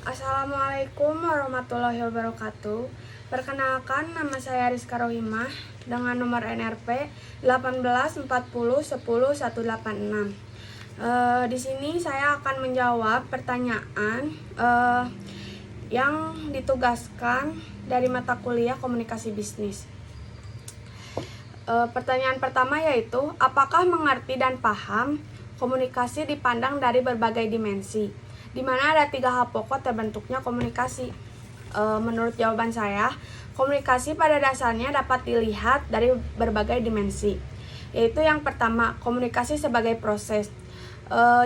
Assalamualaikum warahmatullahi wabarakatuh. Perkenalkan, nama saya Rizka Rohimah dengan nomor NRP 1840100186. Di sini saya akan menjawab pertanyaan yang ditugaskan dari mata kuliah komunikasi bisnis. Pertanyaan pertama yaitu, apakah mengerti dan paham komunikasi dipandang dari berbagai dimensi, di mana ada 3 hal pokok terbentuknya komunikasi? Menurut jawaban saya, komunikasi pada dasarnya dapat dilihat dari berbagai dimensi, yaitu yang pertama, komunikasi sebagai proses,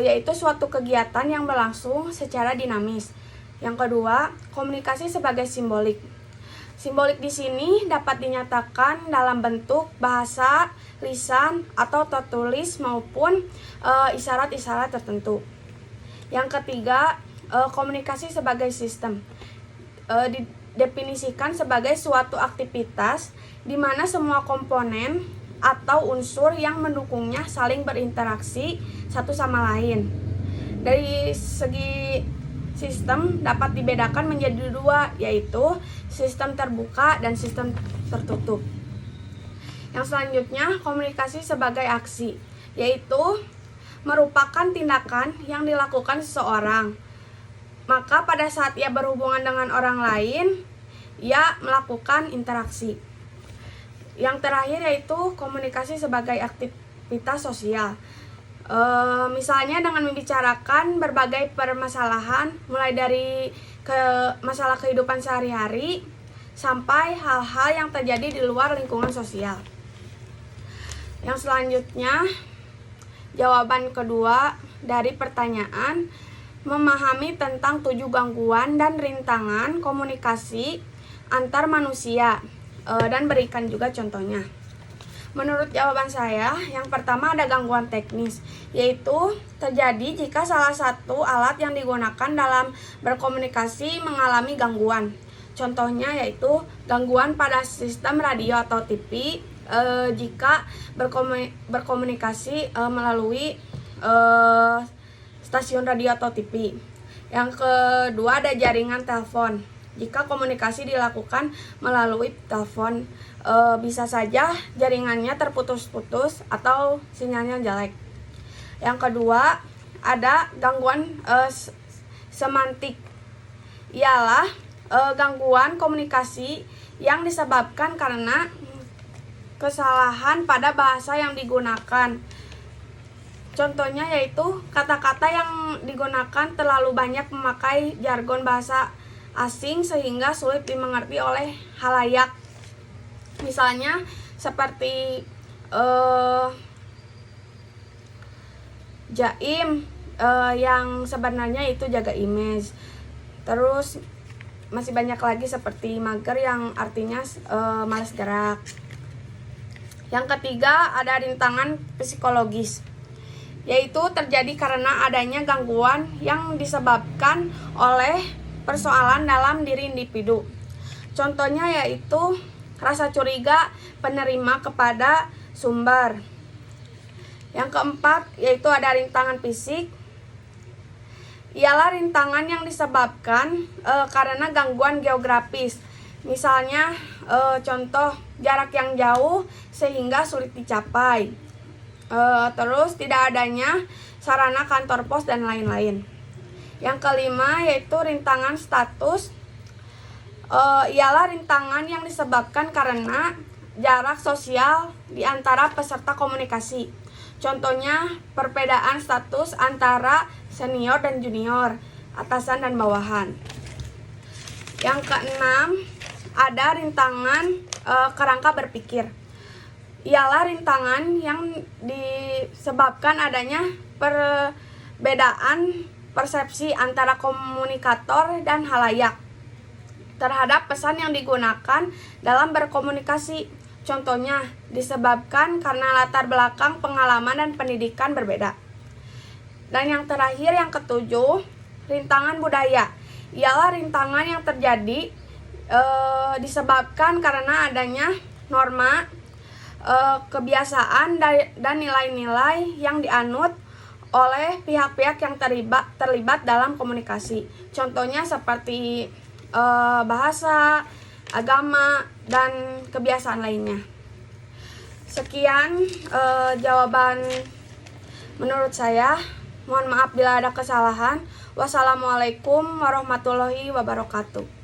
yaitu suatu kegiatan yang berlangsung secara dinamis. Yang kedua, komunikasi sebagai simbolik. Simbolik di sini dapat dinyatakan dalam bentuk bahasa, lisan, atau tertulis maupun isyarat-isyarat tertentu. Yang ketiga, komunikasi sebagai sistem. Didefinisikan sebagai suatu aktivitas di mana semua komponen atau unsur yang mendukungnya saling berinteraksi satu sama lain. Dari segi sistem dapat dibedakan menjadi 2, yaitu sistem terbuka dan sistem tertutup. Yang selanjutnya, komunikasi sebagai aksi, yaitu merupakan tindakan yang dilakukan seseorang. Maka pada saat ia berhubungan dengan orang lain, ia melakukan interaksi. Yang terakhir yaitu komunikasi sebagai aktivitas sosial. Misalnya dengan membicarakan berbagai permasalahan, mulai dari masalah kehidupan sehari-hari sampai hal-hal yang terjadi di luar lingkungan sosial. Yang selanjutnya, jawaban kedua dari pertanyaan, memahami tentang 7 gangguan dan rintangan komunikasi antar manusia, dan berikan juga contohnya. Menurut jawaban saya, yang pertama ada gangguan teknis, yaitu terjadi jika salah satu alat yang digunakan dalam berkomunikasi mengalami gangguan. Contohnya yaitu gangguan pada sistem radio atau TV jika berkomunikasi melalui stasiun radio atau TV. Yang kedua ada jaringan telepon. Jika komunikasi dilakukan melalui telepon, bisa saja jaringannya terputus-putus atau sinyalnya jelek. Yang kedua ada gangguan semantik, ialah gangguan komunikasi yang disebabkan karena kesalahan pada bahasa yang digunakan. Contohnya yaitu kata-kata yang digunakan terlalu banyak memakai jargon bahasa asing sehingga sulit dimengerti oleh halayak. Misalnya seperti jaim yang sebenarnya itu jaga image. Terus masih banyak lagi seperti mager yang artinya malas gerak. Yang ketiga ada rintangan psikologis, yaitu terjadi karena adanya gangguan yang disebabkan oleh persoalan dalam diri individu. Contohnya yaitu rasa curiga penerima kepada sumber. Yang keempat yaitu ada rintangan fisik, ialah rintangan yang disebabkan karena gangguan geografis. Misalnya contoh jarak yang jauh sehingga sulit dicapai. Terus tidak adanya sarana kantor pos dan lain-lain. Yang kelima yaitu rintangan status, ialah rintangan yang disebabkan karena jarak sosial di antara peserta komunikasi. Contohnya perbedaan status antara senior dan junior, atasan dan bawahan. Yang keenam ada rintangan kerangka berpikir, ialah rintangan yang disebabkan adanya perbedaan persepsi antara komunikator dan halayak terhadap pesan yang digunakan dalam berkomunikasi. Contohnya disebabkan karena latar belakang pengalaman dan pendidikan berbeda. Dan yang terakhir yang ketujuh, rintangan budaya, ialah rintangan yang terjadi disebabkan karena adanya norma, kebiasaan dan nilai-nilai yang dianut oleh pihak-pihak yang terlibat dalam komunikasi. Contohnya seperti bahasa, agama, dan kebiasaan lainnya. Sekian jawaban menurut saya. Mohon maaf bila ada kesalahan. Wassalamualaikum warahmatullahi wabarakatuh.